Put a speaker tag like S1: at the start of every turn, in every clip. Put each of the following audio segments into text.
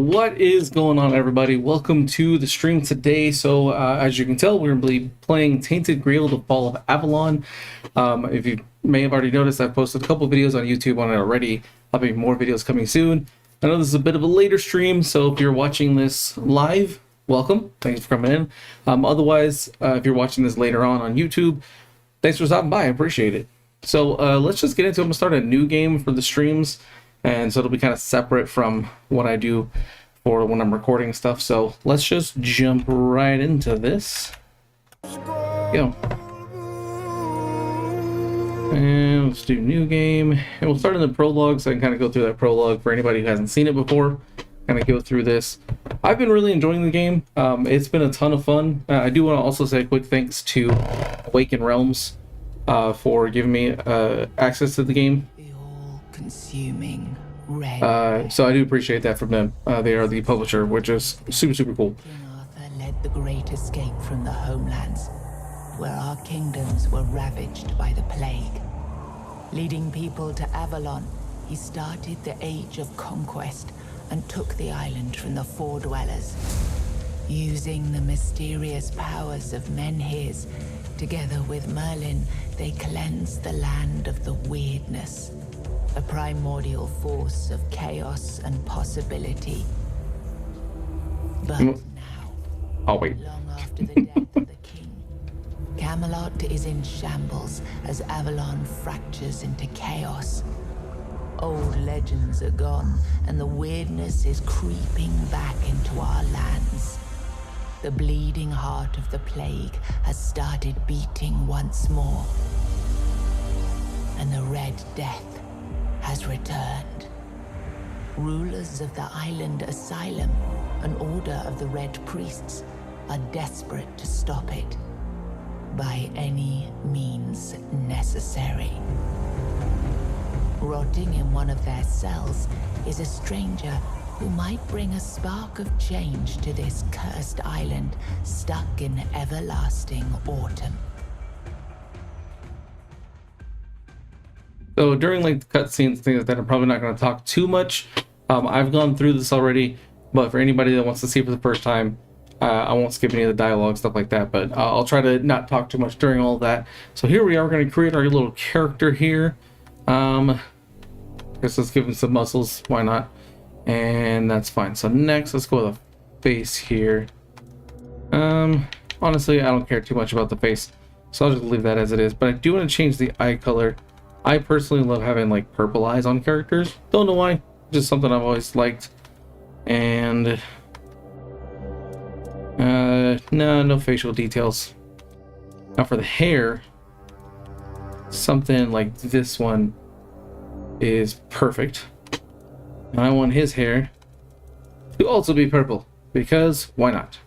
S1: What is going on, everybody? Welcome to the stream today. So as you can tell, we're going to be playing Tainted Grail, the Fall of Avalon. If you may have already noticed, I've posted a couple videos on YouTube on it already. I'll be more videos coming soon. I know this is a bit of a later stream, so if you're watching this live, welcome. Thanks for coming in. Otherwise, if you're watching this later on YouTube, thanks for stopping by. I appreciate it. So let's just get into it. I'm going to start a new game for the streams. And so it'll be kind of separate from what I do for when I'm recording stuff. So let's just jump right into this. Go. And let's do new game. And we'll start in the prologue so I can kind of go through that prologue for anybody who hasn't seen it before. Kind of go through this. I've been really enjoying the game. It's been a ton of fun. I do want to also say a quick thanks to Awaken Realms for giving me access to the game.
S2: Consuming red.
S1: So I do appreciate that from them. They are the publisher, which is super cool.
S2: King Arthur led the great escape from the homelands, where our kingdoms were ravaged by the plague. Leading people to Avalon, he started the Age of Conquest and took the island from the Four Dwellers. Using the mysterious powers of Menhirs, together with Merlin, they cleansed the land of the weirdness. A primordial force of chaos and possibility. But now,
S1: wait.
S2: long after the death of the king, Camelot is in shambles as Avalon fractures into chaos. Old legends are gone, and the weirdness is creeping back into our lands. The bleeding heart of the plague has started beating once more. And the Red Death has returned. Rulers of the island asylum, an order of the Red Priests, are desperate to stop it by any means necessary. Rotting in one of their cells is a stranger who might bring a spark of change to this cursed island stuck in everlasting autumn.
S1: So during like the cutscenes, things like that, I'm probably not going to talk too much. I've gone through this already, but for anybody that wants to see it for the first time, I won't skip any of the dialogue, stuff like that, but I'll try to not talk too much during all of that. So here we are, we're going to create our little character here. I guess let's give him some muscles, why not? And that's fine. So next, let's go with a face here. Honestly, I don't care too much about the face, so I'll just leave that as it is, but I do want to change the eye color. I personally love having like purple eyes on characters. Don't know why, just something I've always liked. And no facial details. Now for the hair, something like this one is perfect. And I want his hair to also be purple, because why not?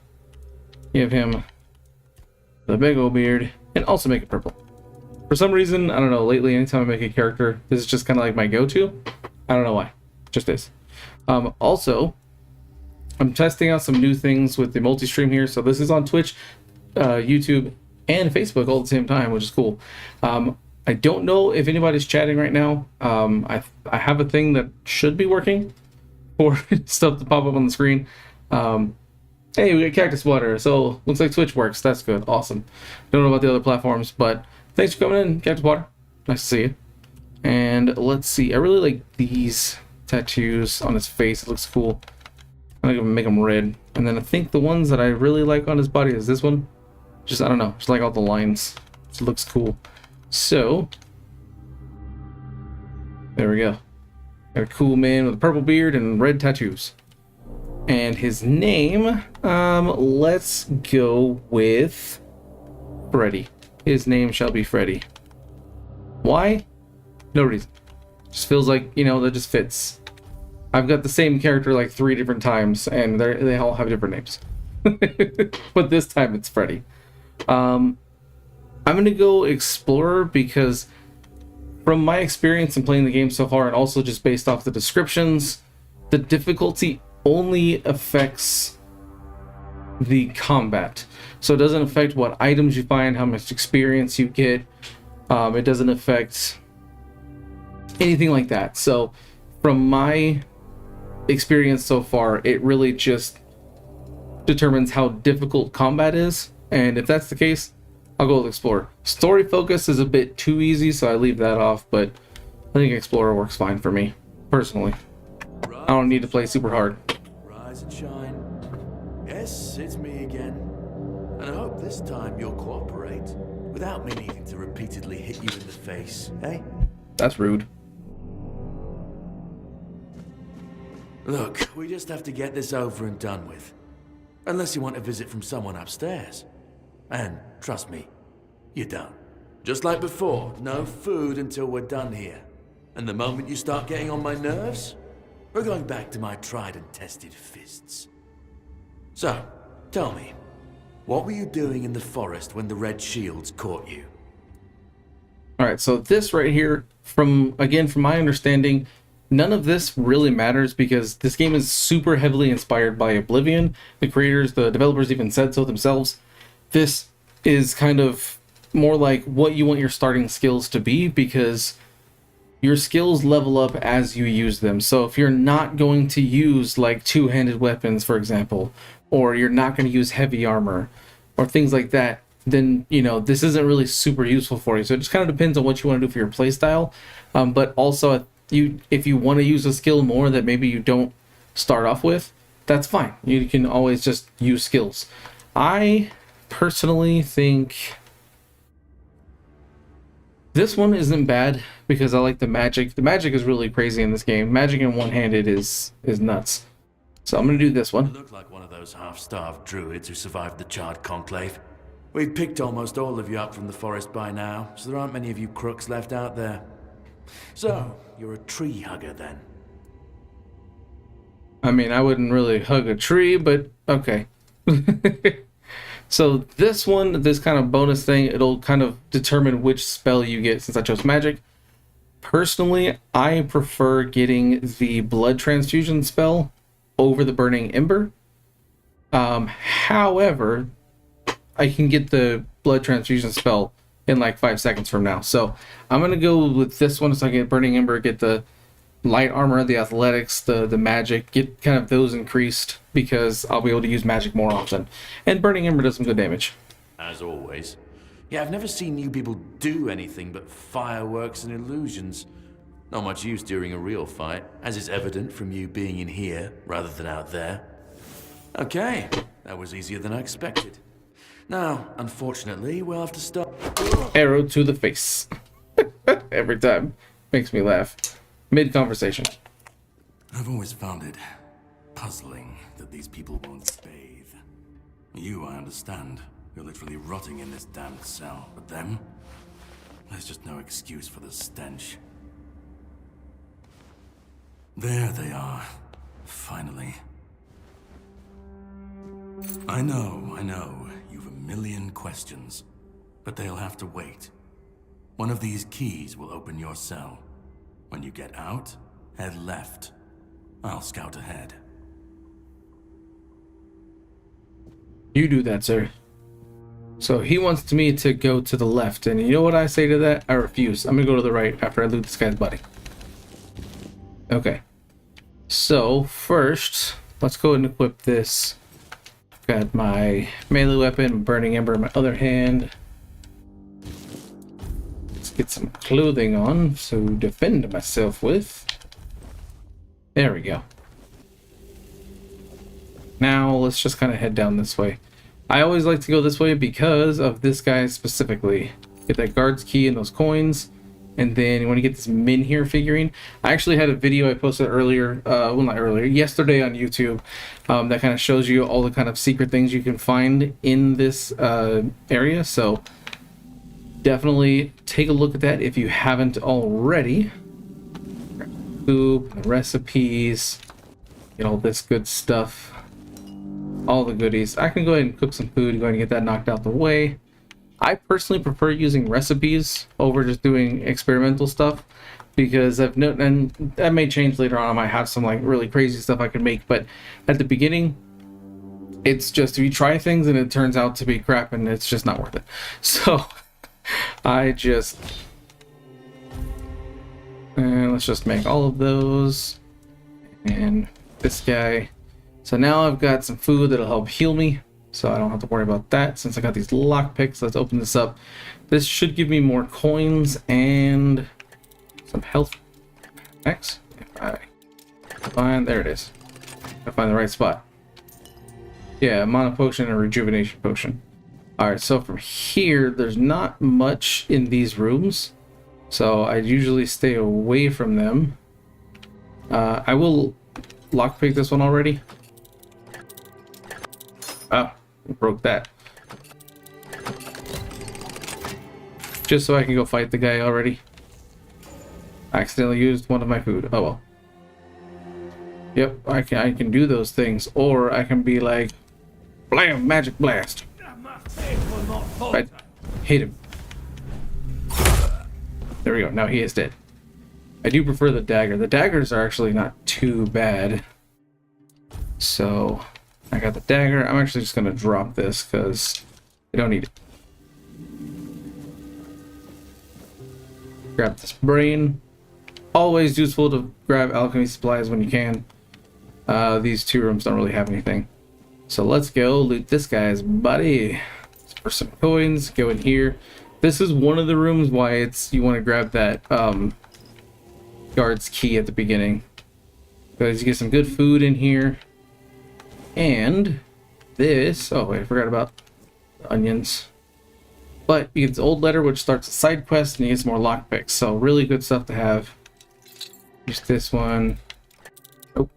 S1: Give him the big old beard and also make it purple. For some reason, I don't know, lately anytime I make a character, this is just kind of like my go-to. I don't know why, just is. Also, I'm testing out some new things with the multi-stream here. So this is on Twitch, YouTube, and Facebook all at the same time, which is cool. I don't know if anybody's chatting right now. I have a thing that should be working for stuff to pop up on the screen. Hey, we got Cactus Water, so looks like Twitch works. That's good, awesome. Don't know about the other platforms, but thanks for coming in, Cactus Water. Nice to see you. And let's see, I really like these tattoos on his face. It looks cool. I'm gonna make them red. And then I think the ones that I really like on his body is this one. Just, I don't know, just like all the lines. It looks cool. So, there we go. Got a cool man with a purple beard and red tattoos. And his name, let's go with Freddy. His name shall be Freddy. Why? No reason. Just feels like, you know, that just fits. I've got the same character like 3 different times, and they all have different names. But this time it's Freddy. I'm going to go Explorer because from my experience in playing the game so far, and also just based off the descriptions, the difficulty only affects the combat. So it doesn't affect what items you find, how much experience you get. It doesn't affect anything like that. So from my experienced so far, it really just determines how difficult combat is. And if that's the case, I'll go with Explorer. Story focus is a bit too easy, so I leave that off, but I think Explorer works fine for me, personally. I don't need to play super hard.
S3: Rise and shine. Yes, it's me again. And I hope this time you'll cooperate without me needing to repeatedly hit you in the face, eh?
S1: That's rude.
S3: Look, we just have to get this over and done with. Unless you want a visit from someone upstairs. And trust me, you don't. Just like before, no food until we're done here. And the moment you start getting on my nerves, we're going back to my tried and tested fists. So, tell me, what were you doing in the forest when the Red Shields caught you?
S1: Alright, so this right here, from my understanding, none of this really matters because this game is super heavily inspired by Oblivion. The creators, the developers even said so themselves. This is kind of more like what you want your starting skills to be, because your skills level up as you use them. So if you're not going to use like two-handed weapons, for example, or you're not going to use heavy armor or things like that, then, you know, this isn't really super useful for you. So it just kind of depends on what you want to do for your playstyle. But also, if you want to use a skill more that maybe you don't start off with, that's fine. You can always just use skills. I personally think this one isn't bad because I like the magic. The magic is really crazy in this game. Magic in one-handed is nuts. So I'm going to do this one.
S3: You look like one of those half-starved druids who survived the Charred Conclave. We've picked almost all of you up from the forest by now, so there aren't many of you crooks left out there. So, you're a tree hugger then?
S1: I mean, I wouldn't really hug a tree, but okay. So this one, this kind of bonus thing, it'll kind of determine which spell you get since I chose magic. Personally, I prefer getting the blood transfusion spell over the burning ember. However, I can get the blood transfusion spell in like 5 seconds from now. So I'm going to go with this one so I get burning ember, get the light armor, the athletics, the magic, get kind of those increased because I'll be able to use magic more often. And burning ember does some good damage.
S3: As always. Yeah, I've never seen you people do anything but fireworks and illusions. Not much use during a real fight, as is evident from you being in here rather than out there. Okay, that was easier than I expected. Now, unfortunately, we'll have to stop.
S1: Arrow to the face. Every time. Makes me laugh. Mid-conversation.
S3: I've always found it puzzling that these people won't bathe. You, I understand. You're literally rotting in this damned cell. But them? There's just no excuse for the stench. There they are. Finally. I know. You've a million questions. But they'll have to wait. One of these keys will open your cell. When you get out, head left. I'll scout ahead.
S1: You do that, sir. So he wants me to go to the left, and you know what I say to that? I refuse. I'm gonna go to the right after I loot this guy's body. Okay. So first, let's go ahead and equip this. I've got my melee weapon, burning ember in my other hand. Let's get some clothing on to defend myself with. There we go. Now let's just kind of head down this way. I always like to go this way because of this guy specifically. Get that guard's key and those coins. And then you want to get this Minhir figurine. I actually had a video I posted earlier, well not earlier, yesterday on YouTube, that kind of shows you all the kind of secret things you can find in this area. So definitely take a look at that if you haven't already. Food, recipes, get all this good stuff. All the goodies. I can go ahead and cook some food, go ahead and get that knocked out the way. I personally prefer using recipes over just doing experimental stuff because I've noticed, and that may change later on. I might have some like really crazy stuff I can make, but at the beginning, it's just if you try things and it turns out to be crap and it's just not worth it. So let's just make all of those and this guy. So now I've got some food that'll help heal me, so I don't have to worry about that since I got these lockpicks. Let's open this up. This should give me more coins and some health packs. If I find, there it is. I find the right spot. Yeah, mana potion and rejuvenation potion. Alright, so from here, there's not much in these rooms, so I usually stay away from them. I will lockpick this one already. Oh, broke that. Just so I can go fight the guy already. I accidentally used one of my food. Oh well. Yep, I can do those things, or I can be like, blam, magic blast. I hate him. There we go. Now he is dead. I do prefer the dagger. The daggers are actually not too bad. So I got the dagger. I'm actually just gonna drop this because I don't need it. Grab this brain. Always useful to grab alchemy supplies when you can. These two rooms don't really have anything. So let's go loot this guy's body. For some coins, go in here. This is one of the rooms why it's you want to grab that guard's key at the beginning. Because you get some good food in here. And this, oh wait, I forgot about the onions. But you get this old letter which starts a side quest and you get some more lockpicks. So really good stuff to have. Use this one. Oh.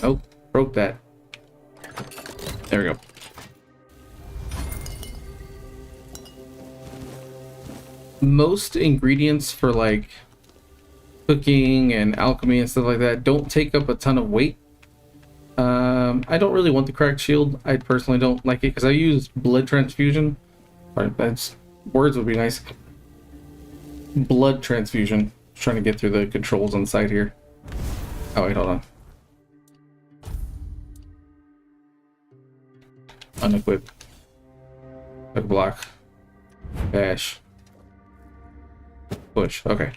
S1: Nope. Broke that. There we go. Most ingredients for like cooking and alchemy and stuff like that don't take up a ton of weight. I don't really want the cracked shield. I personally don't like it because I use blood transfusion. Sorry, that's words would be nice. Blood transfusion. Just trying to get through the controls on the side here. Oh wait, hold on. Unequip. Hook block. Dash. Push. Okay.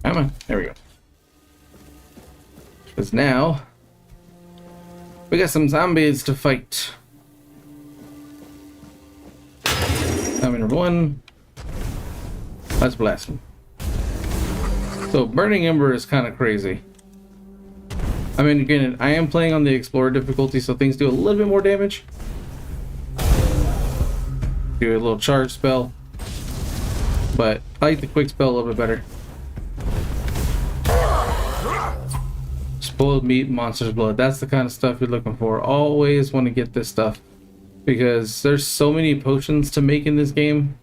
S1: Come on. There we go. Because now we got some zombies to fight. Zombie number one. Let's blast them. So Burning Ember is kind of crazy. I mean, again, I am playing on the Explorer difficulty, so things do a little bit more damage. Do a little charge spell. But I like the quick spell a little bit better. Spoiled meat, monster's blood. That's the kind of stuff you're looking for. Always want to get this stuff. Because there's so many potions to make in this game.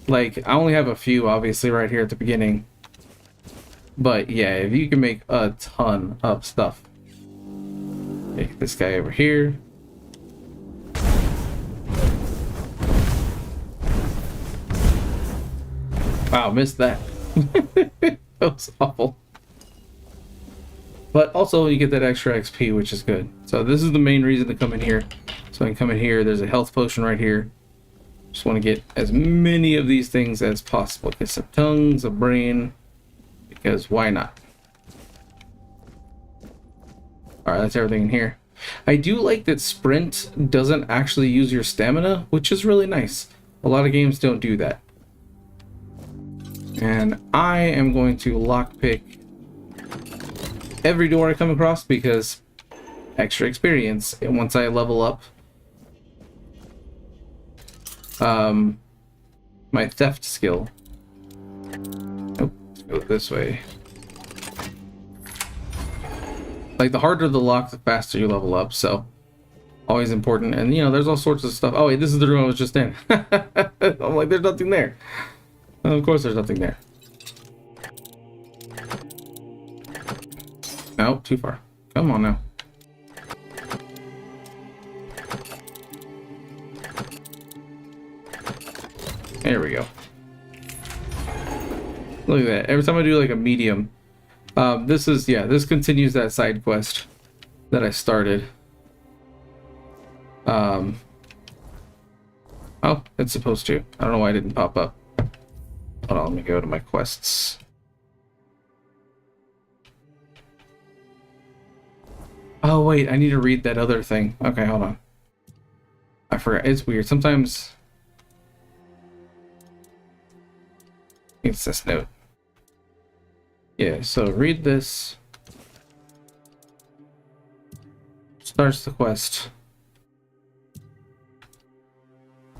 S1: Like, I only have a few, obviously, right here at the beginning. But yeah, if you can make a ton of stuff. Okay, this guy over here. Wow, missed that. That was awful. But also you get that extra XP, which is good. So this is the main reason to come in here. So I can come in here, there's a health potion right here. Just want to get as many of these things as possible. Get some tongues, a brain, because why not? Alright, that's everything in here. I do like that sprint doesn't actually use your stamina, which is really nice. A lot of games don't do that. And I am going to lockpick every door I come across because extra experience. And once I level up my theft skill. Nope, let's go this way. Like, the harder the lock, the faster you level up, so always important. And you know, there's all sorts of stuff. Oh wait, this is the room I was just in. I'm like, there's nothing there. Of course there's nothing there. No, too far. Come on now. There we go. Look at that. Every time I do like a medium, this is, yeah, this continues that side quest that I started. Oh, it's supposed to. I don't know why it didn't pop up. Hold on, let me go to my quests. Oh wait, I need to read that other thing. Okay, hold on. I forgot. It's weird. Sometimes it's this note. Yeah, so read this. Starts the quest.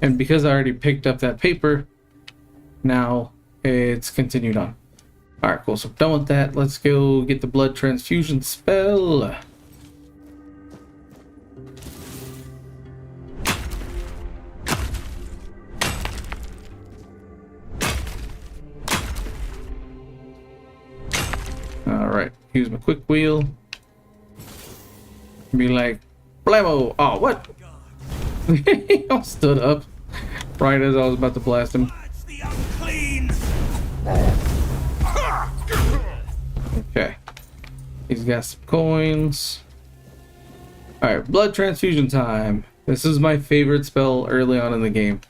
S1: And because I already picked up that paper, now it's continued on. Alright, cool. So done with that. Let's go get the blood transfusion spell. Alright, use my quick wheel. Be like, blammo! Oh, what? He all stood up right as I was about to blast him. Okay. He's got some coins. Alright, blood transfusion time. This is my favorite spell early on in the game.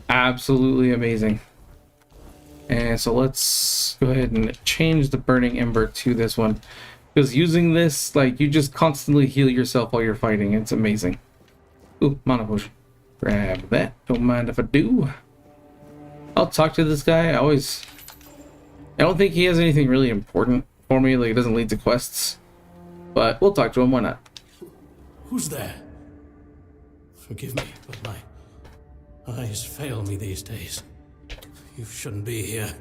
S1: Absolutely amazing. And so let's go ahead and change the burning ember to this one. Because using this, like, you just constantly heal yourself while you're fighting. It's amazing. Ooh, mana potion. Grab that. Don't mind if I do. I'll talk to this guy. I don't think he has anything really important for me. Like, it doesn't lead to quests. But we'll talk to him. Why not?
S4: Who's there? Forgive me, but my eyes fail me these days. You shouldn't be here.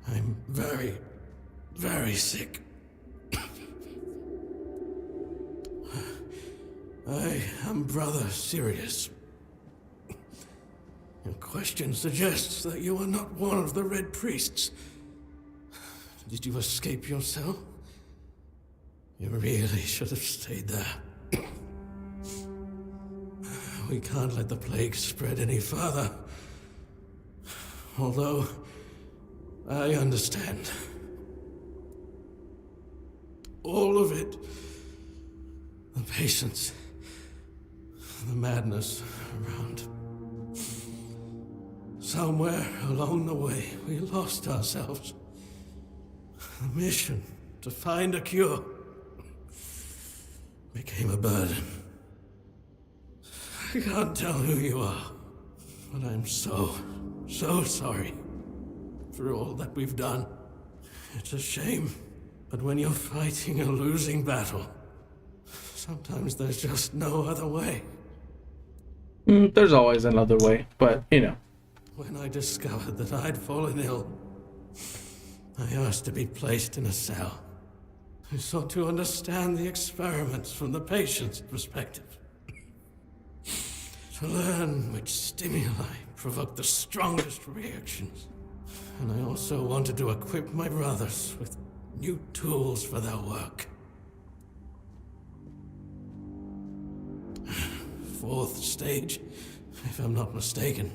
S4: I'm very, very sick. I am Brother Sirius. Your question suggests that you are not one of the Red Priests. Did you escape yourself? You really should have stayed there. We can't let the plague spread any further. Although, I understand. All of it. The patience. The madness around. Somewhere along the way, we lost ourselves. The mission to find a cure became a burden. I can't tell who you are, but I'm so sorry for all that we've done. It's a shame, but when you're fighting a losing battle, sometimes there's just no other way.
S1: There's always another way, but, you know.
S4: When I discovered that I'd fallen ill, I asked to be placed in a cell. I sought to understand the experiments from the patient's perspective. To learn which stimuli provoke the strongest reactions. And I also wanted to equip my brothers with new tools for their work. Fourth stage, if I'm not mistaken.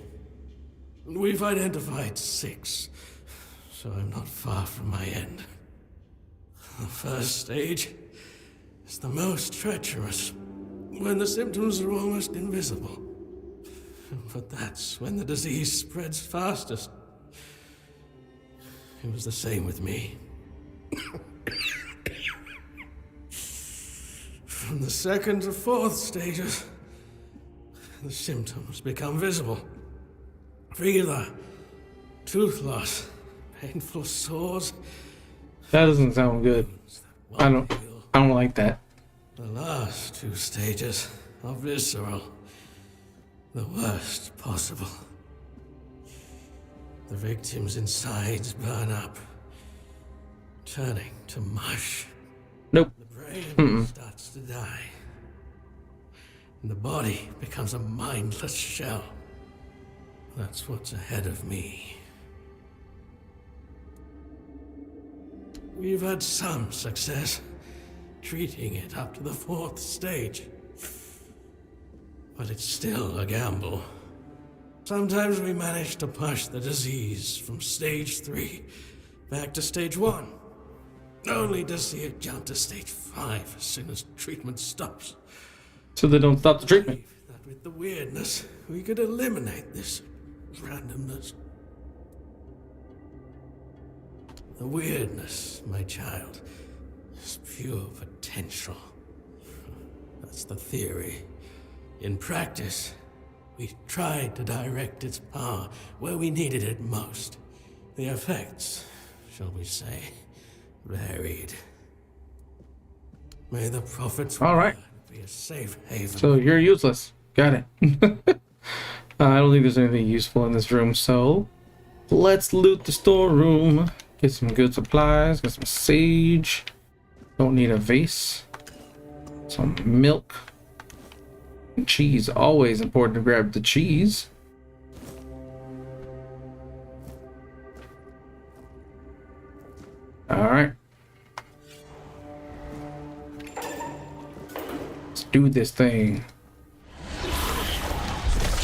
S4: We've identified 6, so I'm not far from my end. The first stage is the most treacherous, when the symptoms are almost invisible. But that's when the disease spreads fastest. It was the same with me. From the second to fourth stages, the symptoms become visible. Fever, tooth loss, painful sores.
S1: That doesn't sound good. I don't like that.
S4: The last 2 stages are visceral. The worst possible. The victim's insides burn up, turning to mush.
S1: Nope.
S4: The brain starts to die. And the body becomes a mindless shell. That's what's ahead of me. We've had some success treating it up to the 4th stage. But it's still a gamble. Sometimes we manage to push the disease from stage 3 back to stage 1, only to see it jump to stage 5 as soon as treatment stops.
S1: So they don't stop the treatment.
S4: That with the weirdness, we could eliminate this randomness. The weirdness, my child, is pure potential. That's the theory. In practice, we tried to direct its power where we needed it most. The effects, shall we say, varied. May the prophet's
S1: All right.
S4: word be a safe haven.
S1: So you're useless. Got it. I don't think there's anything useful in this room, so let's loot the storeroom. Get some good supplies, get some sage. Don't need a vase. Some milk. And cheese. Always important to grab the cheese. Alright. Let's do this thing.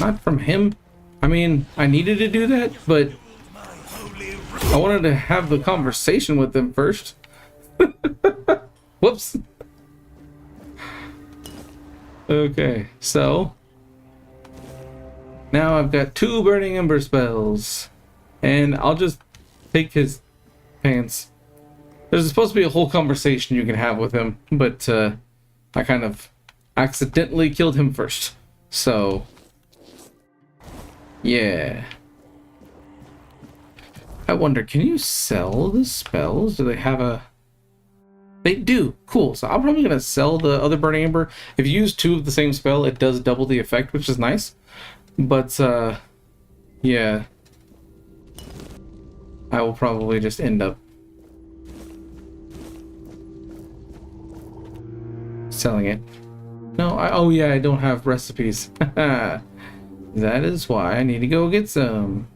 S1: Not from him. I mean, I needed to do that, but I wanted to have the conversation with them first. Whoops. Okay, so now I've got 2 burning ember spells, and I'll just take his pants. There's supposed to be a whole conversation you can have with him, but I kind of accidentally killed him first. So yeah. I wonder, can you sell the spells? Do they have a... They do. Cool. So I'm probably going to sell the other Burning Ember. If you use 2 of the same spell, it does double the effect, which is nice. But, yeah. I will probably just end up selling it. No, oh yeah, I don't have recipes. That is why I need to go get some.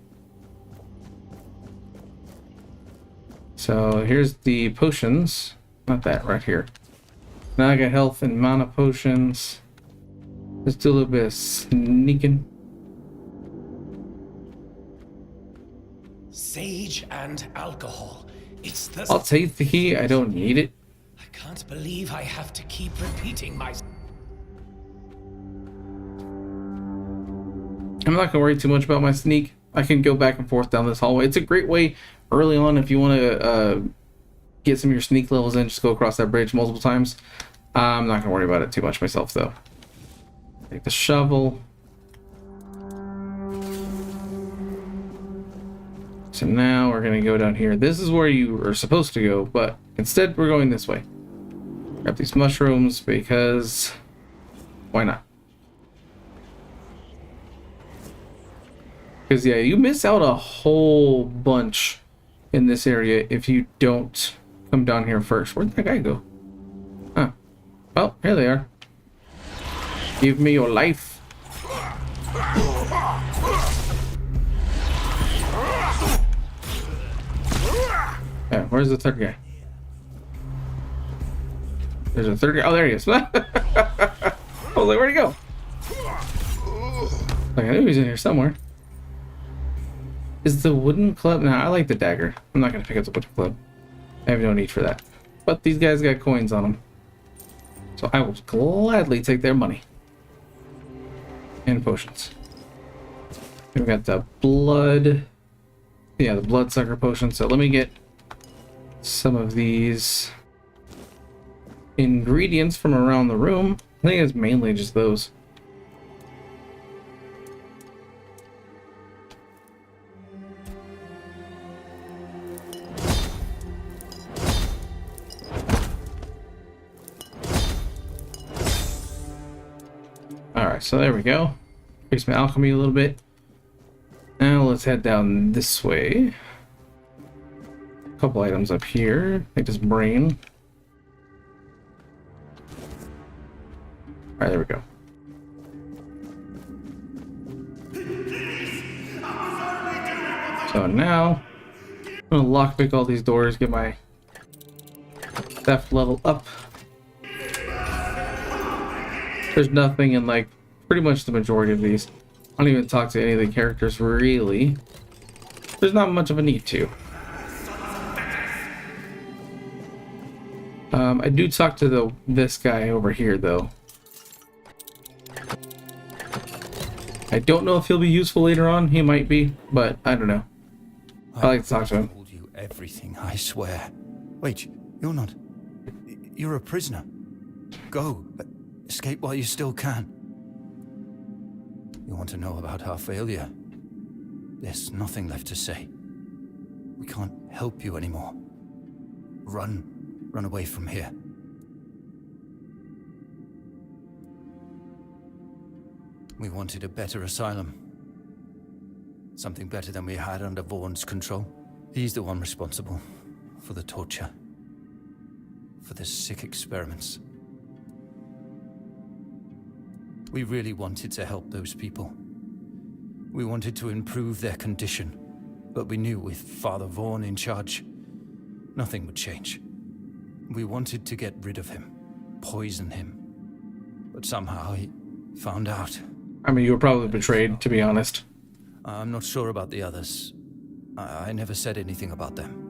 S1: So here's the potions. Not that, right here. Now I got health and mana potions. Let's do a little bit of sneaking.
S5: Sage and alcohol. It's the...
S1: I'll take the key. I don't need it.
S5: I can't believe I have to keep repeating my...
S1: I'm not gonna worry too much about my sneak. I can go back and forth down this hallway. It's a great way early on if you want to get some of your sneak levels in. Just go across that bridge multiple times. I'm not gonna worry about it too much myself though. Take the shovel. So now we're gonna go down here. This is where you are supposed to go, but instead we're going this way. Grab these mushrooms because why not? Because yeah, you miss out a whole bunch in this area if you don't come down here first. Where'd that guy go? Huh. Oh, here they are. Give me your life. Yeah, where's the third guy? There's a third guy. Oh, there he is. I was like, where'd he go? Like, I knew he was in here somewhere. Is the wooden club? Nah, I like the dagger. I'm not gonna pick up the wooden club. I have no need for that. But these guys got coins on them. So I will gladly take their money. And potions. We've got the blood. Yeah, the bloodsucker potion. So let me get some of these ingredients from around the room. I think it's mainly just those. Alright, so there we go. Increase my alchemy a little bit. Now let's head down this way. A couple items up here. Like this brain. Alright, there we go. So now I'm gonna lockpick all these doors, get my theft level up. There's nothing in like pretty much the majority of these. I don't even talk to any of the characters really. There's not much of a need to. I do talk to this guy over here though. I don't know if he'll be useful later on. He might be, but I don't know. I like to talk to him.
S6: Told you everything, I swear. Wait, you're not... You're a prisoner. Go. Escape while you still can. You want to know about our failure? There's nothing left to say. We can't help you anymore. Run. Run away from here. We wanted a better asylum. Something better than we had under Vaughn's control. He's the one responsible for the torture. For the sick experiments. We really wanted to help those people. We wanted to improve their condition. But we knew with Father Vaughn in charge, nothing would change. We wanted to get rid of him. Poison him. But somehow he found out.
S1: I mean, you were probably betrayed, to be honest.
S6: I'm not sure about the others. I never said anything about them.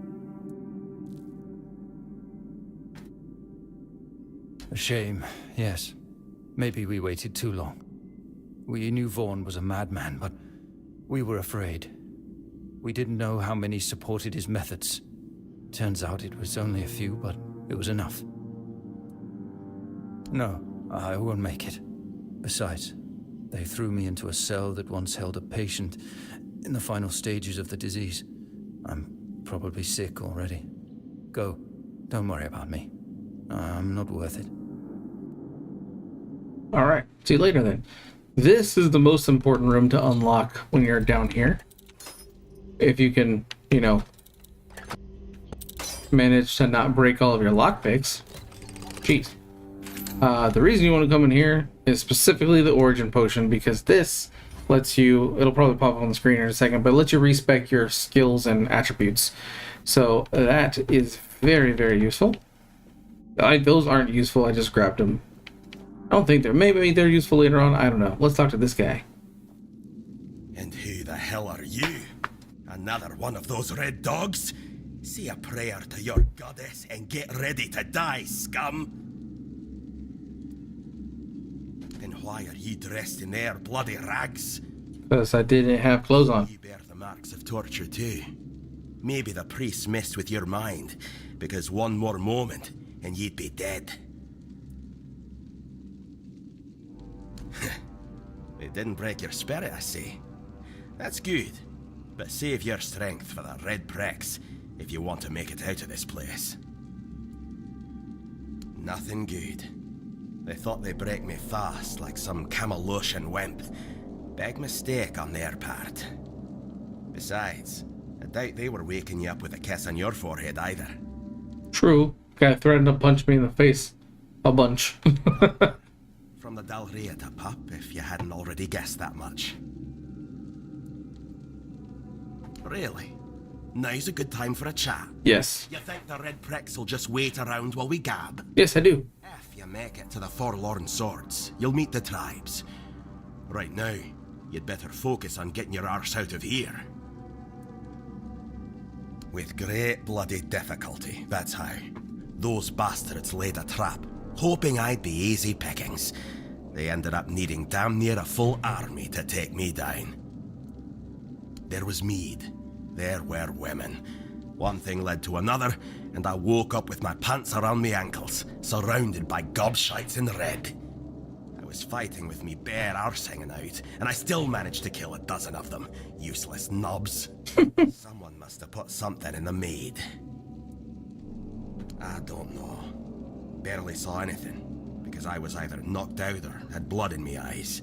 S6: A shame, yes. Maybe we waited too long. We knew Vaughn was a madman, but we were afraid. We didn't know how many supported his methods. Turns out it was only a few, but it was enough. No, I won't make it. Besides, they threw me into a cell that once held a patient in the final stages of the disease. I'm probably sick already. Go. Don't worry about me. I'm not worth it.
S1: Alright, see you later then. This is the most important room to unlock when you're down here. If you can, you know, manage to not break all of your lockpicks. Jeez. The reason you want to come in here is specifically the origin potion, because this lets you, it'll probably pop up on the screen in a second, but it lets you respec your skills and attributes. So that is very, very useful. Those aren't useful, I just grabbed them. I don't think maybe they're useful later on, I don't know. Let's talk to this guy.
S7: And who the hell are you? Another one of those red dogs? Say a prayer to your goddess and get ready to die, scum! And why are you dressed in their bloody rags?
S1: Because I didn't have clothes on.
S7: You bear the marks of torture too. Maybe the priests messed with your mind, because one more moment and you'd be dead. It didn't break your spirit, I see. That's good. But save your strength for the red pricks if you want to make it out of this place. Nothing good. They thought they'd break me fast, like some Camalosian wimp. Big mistake on their part. Besides, I doubt they were waking you up with a kiss on your forehead either.
S1: True. Guy threatened to punch me in the face. A bunch.
S7: From the Dalrea to Pup, if you hadn't already guessed that much. Really? Now's a good time for a chat.
S1: Yes.
S7: You think the red pricks will just wait around while we gab?
S1: Yes, I do.
S7: If you make it to the Forlorn Swords, you'll meet the tribes. Right now, you'd better focus on getting your arse out of here. With great bloody difficulty, that's how. Those bastards laid a trap, hoping I'd be easy pickings. They ended up needing damn near a full army to take me down. There was mead. There were women. One thing led to another, and I woke up with my pants around my ankles, surrounded by gobshites in red. I was fighting with me bare arse hanging out, and I still managed to kill a dozen of them. Useless knobs. Someone must have put something in the mead. I don't know. Barely saw anything, because I was either knocked out or had blood in me eyes.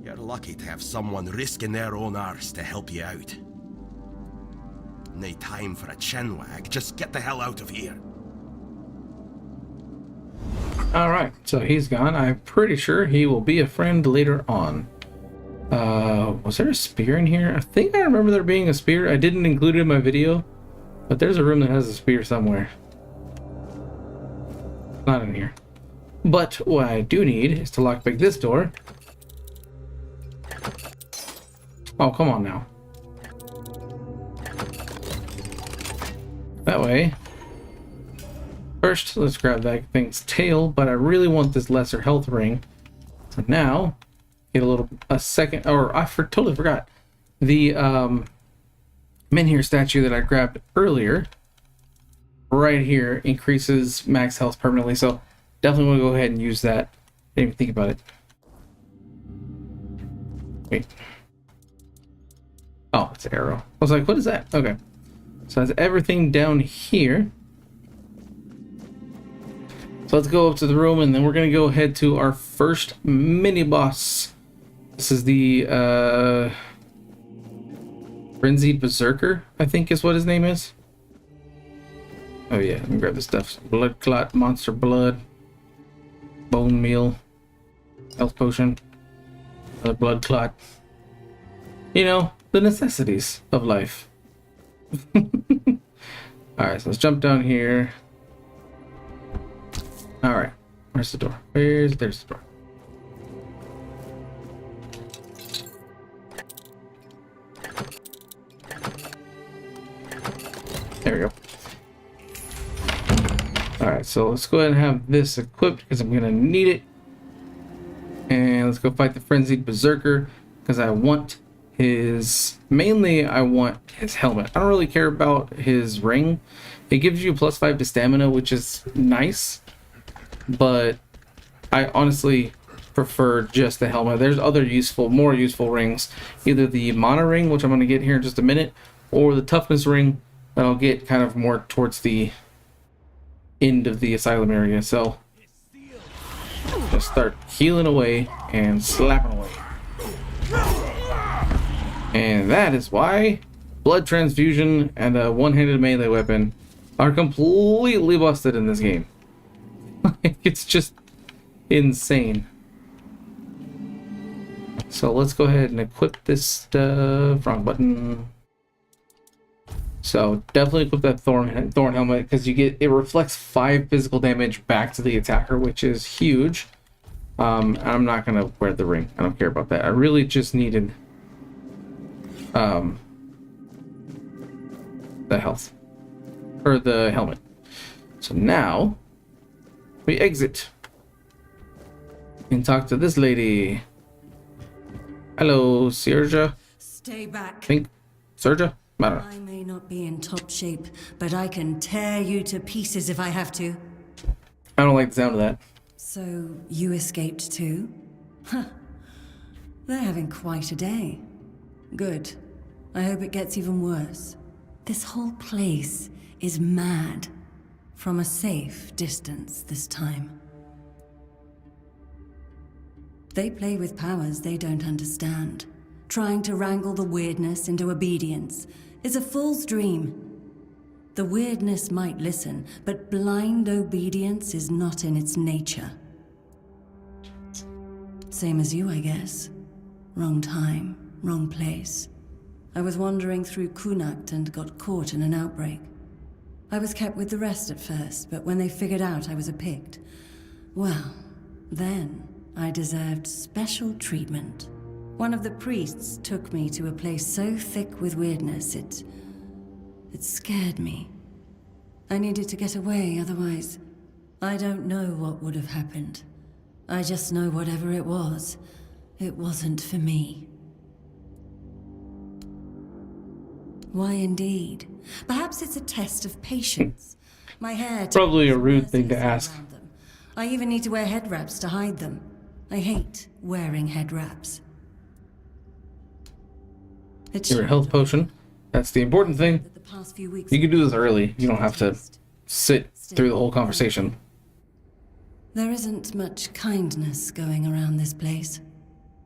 S7: You're lucky to have someone risking their own arse to help you out. No time for a chinwag, just get the hell out of here.
S1: Alright, so he's gone. I'm pretty sure he will be a friend later on. Was there a spear in here? I think I remember there being a spear. I didn't include it in my video, but there's a room that has a spear somewhere. Not in here. But what I do need is to lockpick this door. Oh, come on now. That way. First, let's grab that thing's tail, but I really want this lesser health ring. So now, get a second, or I totally forgot. The Menhir statue that I grabbed earlier, right here, increases max health permanently. So definitely want to go ahead and use that. Didn't even think about it. Wait. Oh, it's an arrow. I was like, what is that? Okay. So that's everything down here. So let's go up to the room, and then we're going to go ahead to our first mini-boss. This is the Frenzied Berserker, I think is what his name is. Oh yeah, let me grab this stuff. Blood Clot, Monster Blood, Bone Meal, Health Potion, another Blood Clot. You know, the necessities of life. Alright, so let's jump down here. Alright, where's the door? There's the door. There we go. Alright, so let's go ahead and have this equipped because I'm going to need it. And let's go fight the Frenzied Berserker because I want his... Mainly, I want his helmet. I don't really care about his ring. It gives you +5 to stamina, which is nice. But I honestly prefer just the helmet. There's other more useful rings. Either the mana ring, which I'm going to get here in just a minute, or the toughness ring that I'll get kind of more towards the end of the asylum area. So just start healing away and slapping away. And that is why blood transfusion and a one-handed melee weapon are completely busted in this game. It's just insane. So let's go ahead and equip this stuff. Wrong button. So definitely equip that thorn helmet because it reflects 5 physical damage back to the attacker, which is huge. I'm not gonna wear the ring. I don't care about that. I really just needed the health or the helmet. So now we exit and talk to this lady. Hello, Serja.
S8: Stay back.
S1: Think Serja? I don't know.
S8: I may not be in top shape, but I can tear you to pieces if I have to.
S1: I don't like the sound of that.
S8: So, you escaped too? Huh. They're having quite a day. Good. I hope it gets even worse. This whole place is mad. From a safe distance this time. They play with powers they don't understand. Trying to wrangle the weirdness into obedience is a fool's dream. The weirdness might listen, but blind obedience is not in its nature. Same as you, I guess. Wrong time, wrong place. I was wandering through Kunakt and got caught in an outbreak. I was kept with the rest at first, but when they figured out I was a Pict, well, then I deserved special treatment. One of the priests took me to a place so thick with weirdness, it scared me. I needed to get away, otherwise, I don't know what would have happened. I just know whatever it wasn't for me. Why indeed? Perhaps it's a test of patience. My hair...
S1: Probably a rude thing to ask.
S8: I even need to wear head wraps to hide them. I hate wearing head wraps.
S1: Your health potion. That's the important thing. You can do this early. You don't have to sit through the whole conversation.
S8: There isn't much kindness going around this place.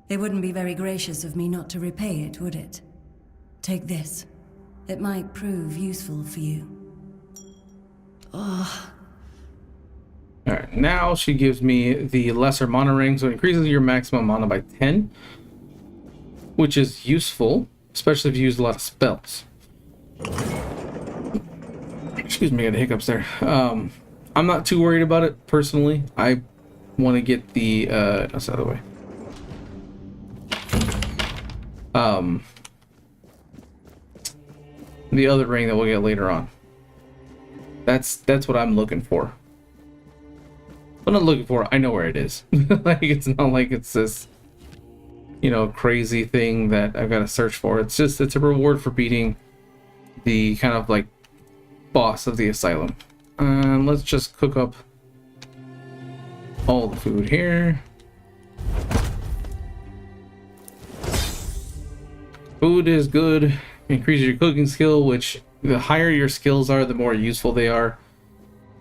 S8: It wouldn't be very gracious of me not to repay it, would it? Take this. It might prove useful for you. Oh.
S1: Alright, now she gives me the lesser mana ring, so it increases your maximum mana by 10. Which is useful, especially if you use a lot of spells. Excuse me, I got hiccups there. I'm not too worried about it, personally. I want to get the, that's the other way. The other ring that we'll get later on. That's what I'm looking for. I'm not looking for it. I know where it is. Like, it's not like it's this, you know, crazy thing that I've got to search for. It's just, it's a reward for beating the kind of like boss of the asylum. Let's just cook up all the food here. Food is good. Increases your cooking skill, which the higher your skills are, the more useful they are.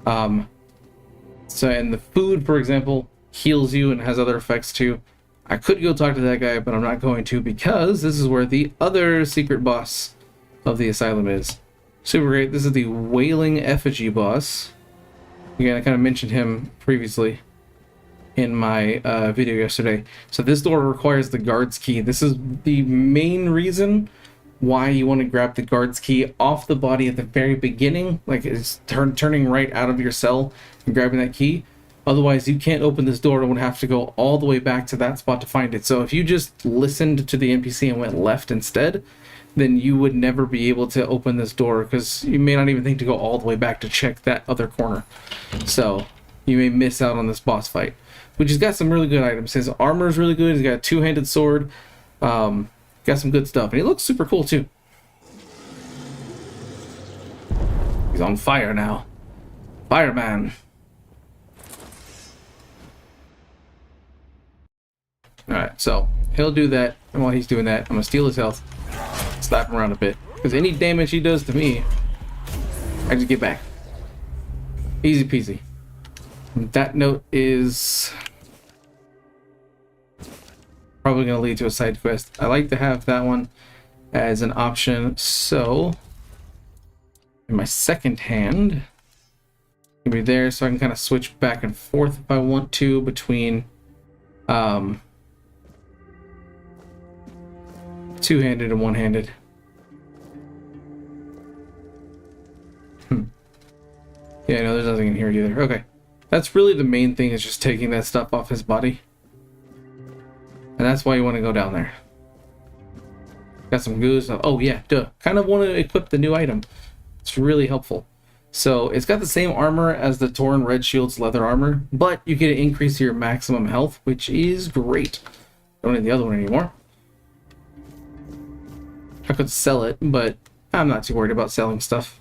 S1: So, and the food, for example, heals you and has other effects too. I could go talk to that guy, but I'm not going to because this is where the other secret boss of the asylum is. Super great. This is the Wailing Effigy boss. Again, I kind of mentioned him previously in my video yesterday. So this door requires the guard's key. This is the main reason why you want to grab the guard's key off the body at the very beginning, like it's turning right out of your cell and grabbing that key. Otherwise, you can't open this door and would have to go all the way back to that spot to find it. So if you just listened to the NPC and went left instead, then you would never be able to open this door because you may not even think to go all the way back to check that other corner. So you may miss out on this boss fight, which has got some really good items. His armor is really good. He's got a two-handed sword. Got some good stuff. And he looks super cool too. He's on fire now. Fireman. Alright, so he'll do that. And while he's doing that, I'm going to steal his health. Slap him around a bit. Because any damage he does to me, I just get back. Easy peasy. That note is probably going to lead to a side quest. I like to have that one as an option. So in my second hand, it'll be there, so I can kind of switch back and forth if I want to between two-handed and one-handed. Yeah, no, there's nothing in here either. Okay. That's really the main thing, is just taking that stuff off his body. And that's why you want to go down there. Got some goose. Oh, yeah, duh. Kind of want to equip the new item. It's really helpful. So, it's got the same armor as the Torn Red Shield's leather armor, but you get an increase to your maximum health, which is great. Don't need the other one anymore. I could sell it, but I'm not too worried about selling stuff.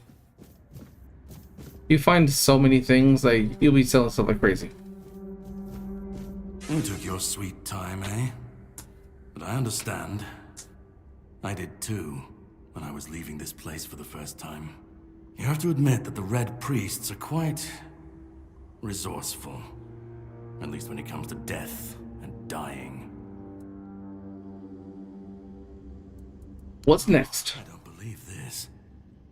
S1: You find so many things, like, you'll be selling stuff like crazy.
S3: You took your sweet time, eh? But I understand. I did too, when I was leaving this place for the first time. You have to admit that the Red Priests are quite resourceful. At least when it comes to death and dying.
S1: What's next?
S3: I don't believe this.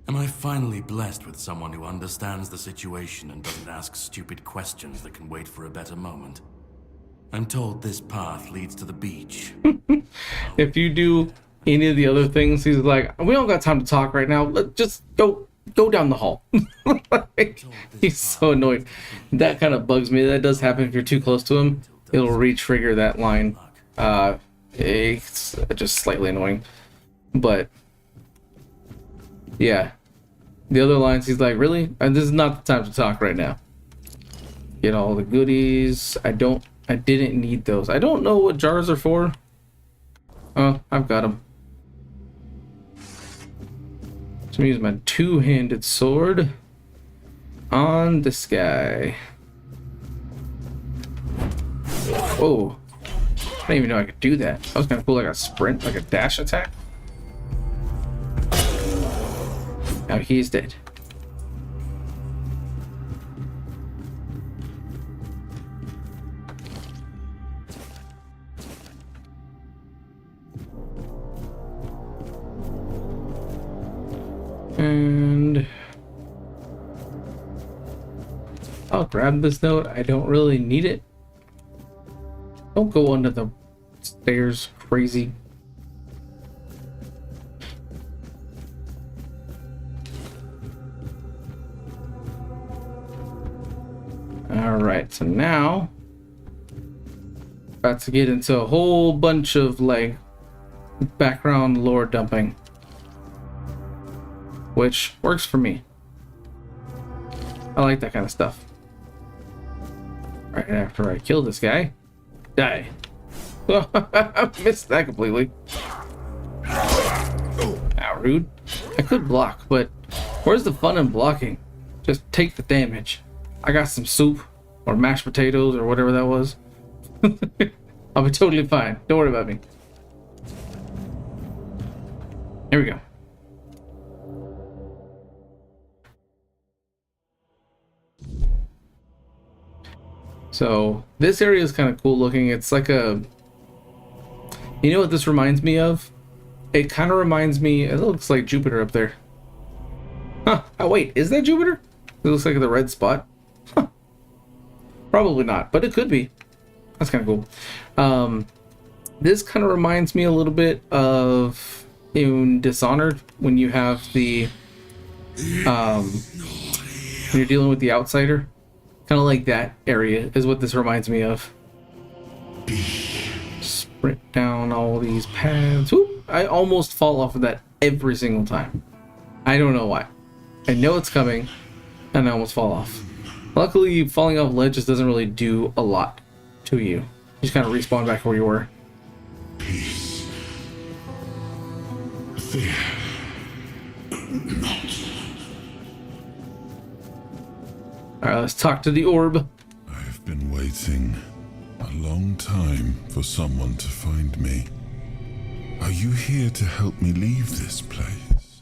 S3: Am I finally blessed with someone who understands the situation and doesn't ask stupid questions that can wait for a better moment? I'm told this path leads to the beach.
S1: If you do any of the other things, he's like, we don't got time to talk right now. Let's just go down the hall. Like, he's so annoyed. That kind of bugs me. That does happen if you're too close to him. It'll re-trigger that line. It's just slightly annoying. But yeah, the other lines, he's like, really? And this is not the time to talk right now. Get all the goodies. I didn't need those. I don't know what jars are for. Oh, I've got them. So I'm using my two-handed sword on this guy. Whoa. I didn't even know I could do that. That was kind of cool, like a sprint, like a dash attack. Now he's dead. And I'll grab this note. I don't really need it. Don't go under the stairs crazy. Alright, so now about to get into a whole bunch of like background lore dumping, which works for me. I like that kind of stuff. Right after I kill this guy, die. I missed that completely. How rude. I could block, but where's the fun in blocking? Just take the damage. I got some soup or mashed potatoes or whatever that was. I'll be totally fine. Don't worry about me. Here we go. So this area is kind of cool looking. It's like a, you know what this reminds me of? It kind of reminds me, it looks like Jupiter up there. Huh, oh wait, is that Jupiter? It looks like the red spot. Huh. Probably not, but it could be. That's kind of cool. This kind of reminds me a little bit of in Dishonored, when you have the, when you're dealing with the outsider. Kind of like that area is what this reminds me of. Sprint down all these paths. Whoop, I almost fall off of that every single time. I don't know why. I know it's coming, and I almost fall off. Luckily, falling off ledges doesn't really do a lot to you. You just kind of respawn back where you were.
S9: Peace. Fear. Not.
S1: Alright, let's talk to the orb.
S9: I've been waiting a long time for someone to find me. Are you here to help me leave this place?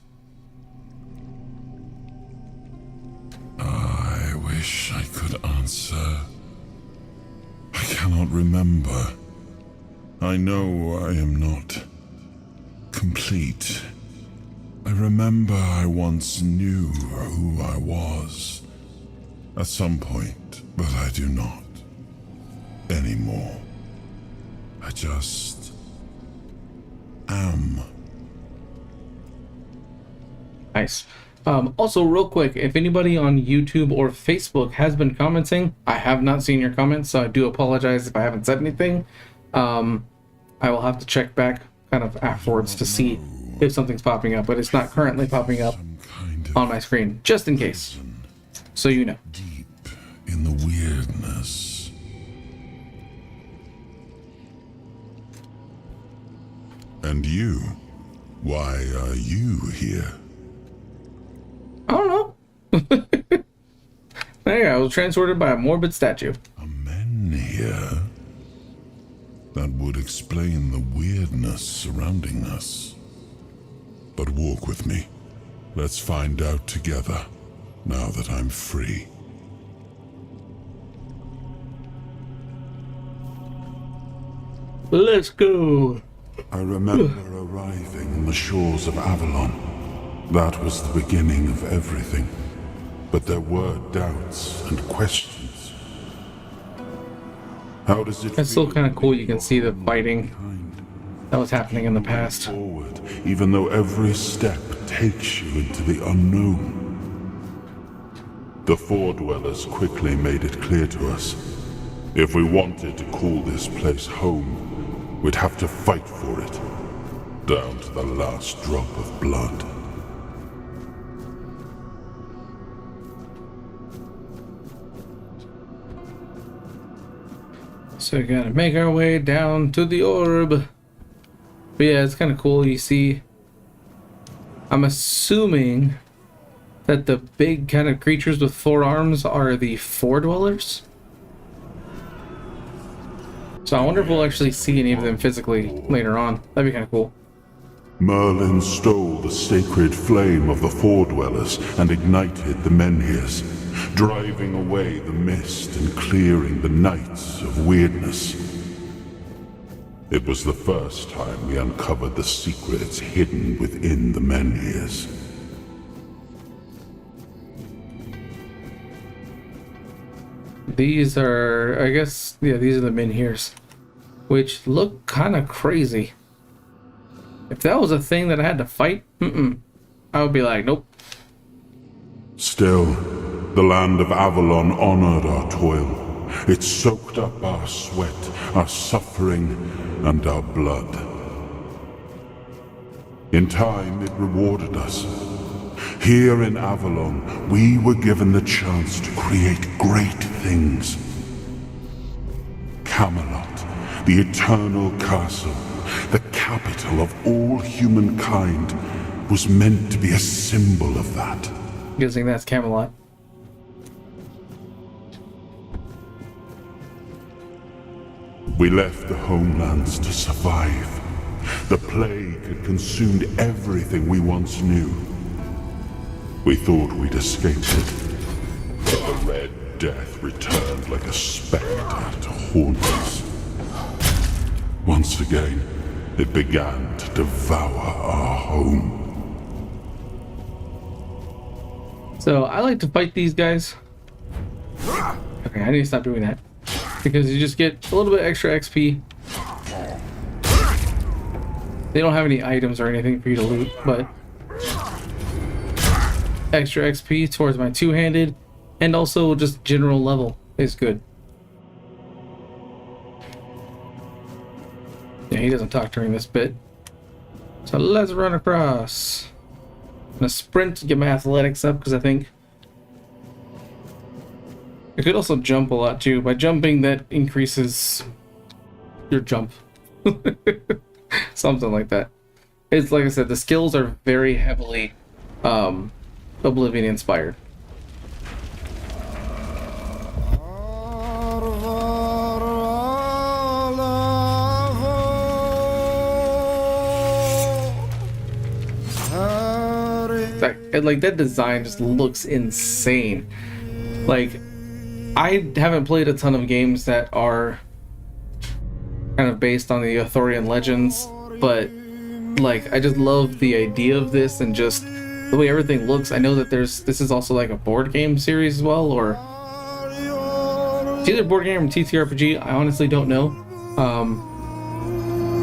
S9: I wish I could answer. I cannot remember. I know I am not complete. I remember I once knew who I was. At some point, but I do not anymore. I just am.
S1: Nice. Also, real quick, if anybody on YouTube or Facebook has been commenting, I have not seen your comments, so I do apologize if I haven't said anything. I will have to check back kind of afterwards to see if something's popping up, but it's not currently popping up on my screen, just in case. So you know.
S9: Deep in the weirdness. And you? Why are you here?
S1: I don't know. There, I was transported by a morbid statue.
S9: A men here? That would explain the weirdness surrounding us. But walk with me. Let's find out together. Now that I'm free.
S1: Let's go.
S9: I remember arriving on the shores of Avalon. That was the beginning of everything. But there were doubts and questions. How does it
S1: That's still kind of cool. You can see the fighting that was happening in the past.
S9: Forward, even though every step takes you into the unknown. The Four Dwellers quickly made it clear to us. If we wanted to call this place home, we'd have to fight for it, down to the last drop of blood.
S1: So we gotta make our way down to the orb. But yeah, it's kind of cool. You see, I'm assuming that the big kind of creatures with 4 arms are the Four Dwellers. So I wonder if we'll actually see any of them physically later on. That'd be kind of cool.
S9: Merlin stole the sacred flame of the Four Dwellers and ignited the menhirs, driving away the mist and clearing the nights of weirdness. It was the first time we uncovered the secrets hidden within the menhirs.
S1: These are, I guess, yeah, these are the menhirs, which look kind of crazy. If that was a thing that I had to fight, I would be like, nope.
S9: Still, the land of Avalon honored our toil. It soaked up our sweat, our suffering, and our blood. In time, it rewarded us. Here in Avalon, we were given the chance to create great things. Camelot, the eternal castle, the capital of all humankind, was meant to be a symbol of that.
S1: Guessing that's Camelot.
S9: We left the homelands to survive. The plague had consumed everything we once knew. We thought we'd escaped it, but the Red Death returned like a spectre to haunt us. Once again, it began to devour our home.
S1: So I like to fight these guys. Okay, I need to stop doing that. Because you just get a little bit extra XP. They don't have any items or anything for you to loot, but extra XP towards my two-handed, and also just general level is good. Yeah, he doesn't talk during this bit. So let's run across. I'm gonna sprint to get my athletics up because I think I could also jump a lot too. By jumping, that increases your jump. Something like that. It's like I said, the skills are very heavily Oblivion inspired. Like that design just looks insane. Like, I haven't played a ton of games that are kind of based on the Arthurian legends, but like I just love the idea of this and just the way everything looks. I know that this is also like a board game series as well, or it's either board game or TTRPG. I honestly don't know,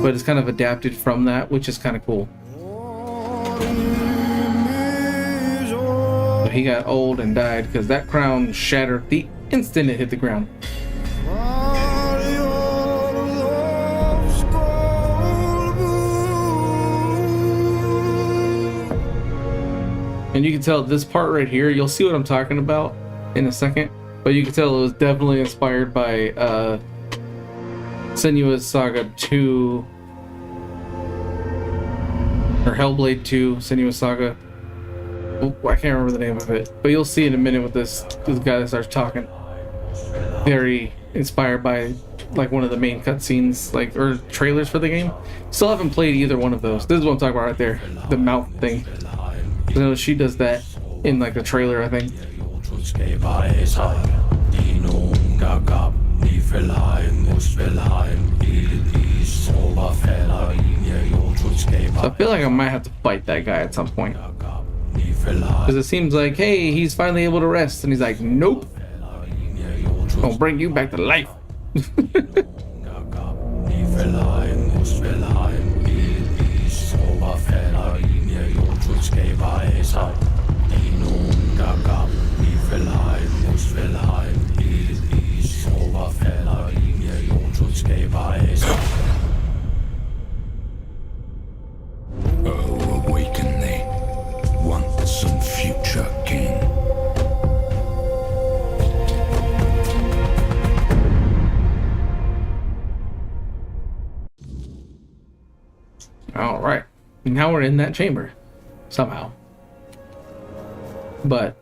S1: but it's kind of adapted from that, which is kind of cool. But he got old and died because that crown shattered the instant it hit the ground. And you can tell this part right here, you'll see what I'm talking about in a second, but you can tell it was definitely inspired by Senua's Saga 2 or Hellblade 2, Senua's Saga. Oh, I can't remember the name of it, but you'll see in a minute with this guy that starts talking. Very inspired by like one of the main cutscenes, like, or trailers for the game. Still haven't played either one of those. This is what I'm talking about right there, the mouth thing. You know, she does that in like the trailer, I think. So I feel like I might have to fight that guy at some point. Because it seems like, hey, he's finally able to rest. And he's like, nope. Gonna bring you back to life.
S10: Oh, awaken thee, once and future king.
S1: All right, now we're in that chamber somehow, but